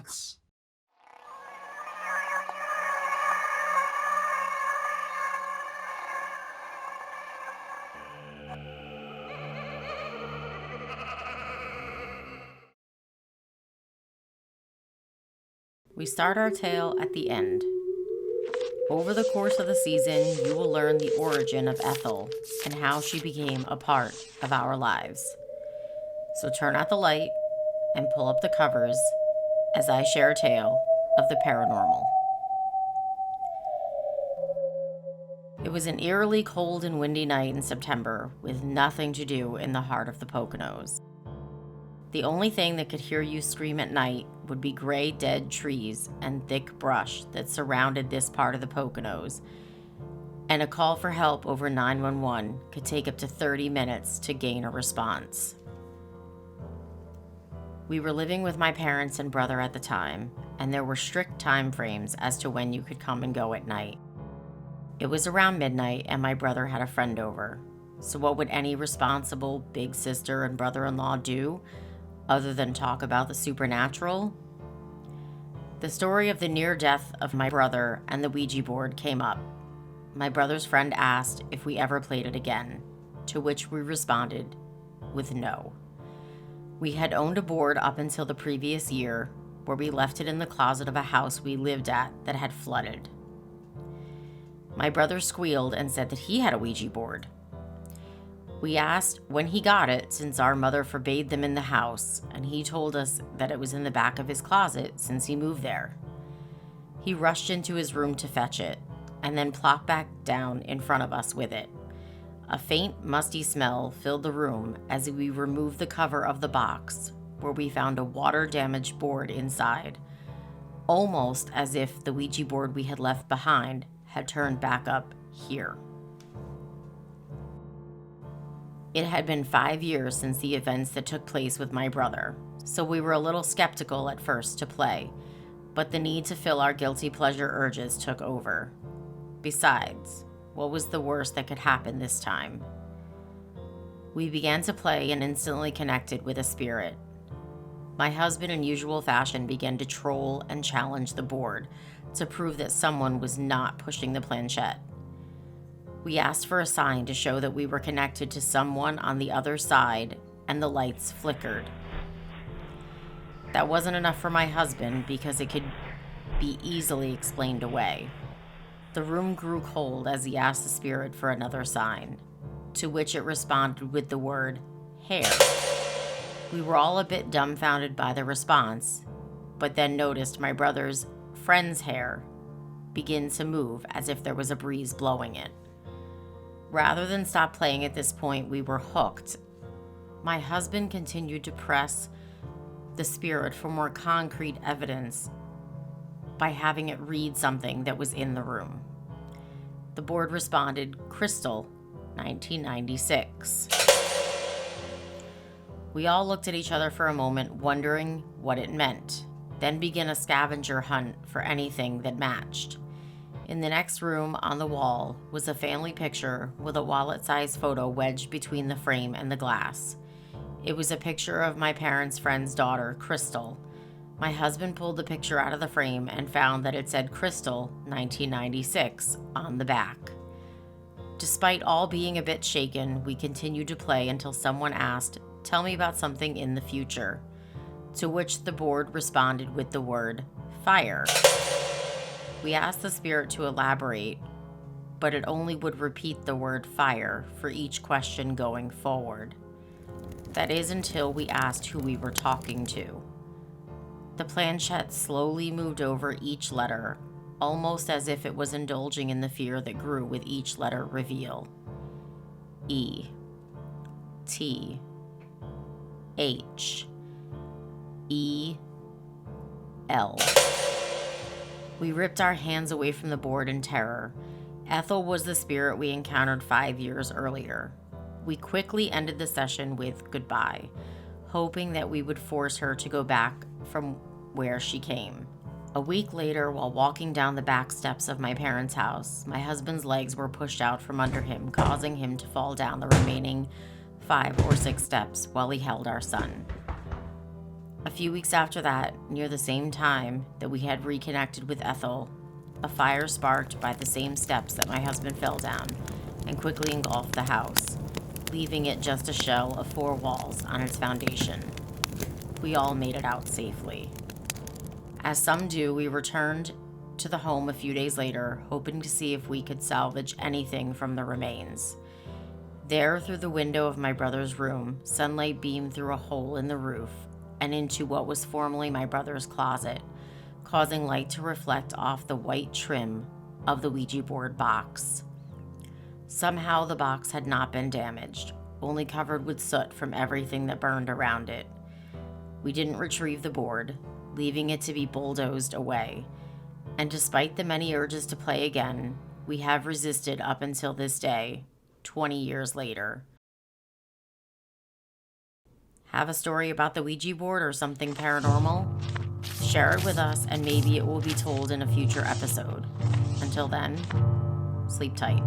events. We start our tale at the end. Over the course of the season, you will learn the origin of Ethel and how she became a part of our lives. So turn out the light and pull up the covers as I share a tale of the paranormal. It was an eerily cold and windy night in September with nothing to do in the heart of the Poconos. The only thing that could hear you scream at night would be gray dead trees and thick brush that surrounded this part of the Poconos, and a call for help over 911 could take up to 30 minutes to gain a response. We were living with my parents and brother at the time, and there were strict time frames as to when you could come and go at night. It was around midnight and my brother had a friend over, so what would any responsible big sister and brother-in-law do other than talk about the supernatural? The story of the near death of my brother and the Ouija board came up. My brother's friend asked if we ever played it again, to which we responded with no. We had owned a board up until the previous year, where we left it in the closet of a house we lived at that had flooded. My brother squealed and said that he had a Ouija board. We asked when he got it, since our mother forbade them in the house, and he told us that it was in the back of his closet since he moved there. He rushed into his room to fetch it, and then plopped back down in front of us with it. A faint, musty smell filled the room as we removed the cover of the box, where we found a water-damaged board inside, almost as if the Ouija board we had left behind had turned back up here. It had been 5 years since the events that took place with my brother, so we were a little skeptical at first to play, but the need to fill our guilty pleasure urges took over. Besides, what was the worst that could happen this time? We began to play and instantly connected with a spirit. My husband, in usual fashion, began to troll and challenge the board to prove that someone was not pushing the planchette. We asked for a sign to show that we were connected to someone on the other side, and the lights flickered. That wasn't enough for my husband because it could be easily explained away. The room grew cold as he asked the spirit for another sign, to which it responded with the word hair. We were all a bit dumbfounded by the response, but then noticed my brother's friend's hair begin to move as if there was a breeze blowing it. Rather than stop playing at this point, we were hooked. My husband continued to press the spirit for more concrete evidence by having it read something that was in the room. The board responded, Crystal, 1996. We all looked at each other for a moment, wondering what it meant, then began a scavenger hunt for anything that matched. In the next room on the wall was a family picture with a wallet-sized photo wedged between the frame and the glass. It was a picture of my parents' friend's daughter, Crystal. My husband pulled the picture out of the frame and found that it said Crystal, 1996, on the back. Despite all being a bit shaken, we continued to play until someone asked, "Tell me about something in the future," to which the board responded with the word fire. We asked the spirit to elaborate, but it only would repeat the word fire for each question going forward. That is until we asked who we were talking to. The planchette slowly moved over each letter, almost as if it was indulging in the fear that grew with each letter reveal. E, T, H, E, L. We ripped our hands away from the board in terror. Ethel was the spirit we encountered 5 years earlier. We quickly ended the session with goodbye, hoping that we would force her to go back from where she came. A week later, while walking down the back steps of my parents' house, my husband's legs were pushed out from under him, causing him to fall down the remaining 5 or 6 steps while he held our son. A few weeks after that, near the same time that we had reconnected with Ethel, a fire sparked by the same steps that my husband fell down and quickly engulfed the house, leaving it just a shell of 4 walls on its foundation. We all made it out safely. As some do, we returned to the home a few days later, hoping to see if we could salvage anything from the remains. There, through the window of my brother's room, sunlight beamed through a hole in the roof and into what was formerly my brother's closet, causing light to reflect off the white trim of the Ouija board box. Somehow the box had not been damaged, only covered with soot from everything that burned around it. We didn't retrieve the board, leaving it to be bulldozed away, and despite the many urges to play again, we have resisted up until this day, 20 years later. Have a story about the Ouija board or something paranormal? Share it with us and maybe it will be told in a future episode. Until then, sleep tight.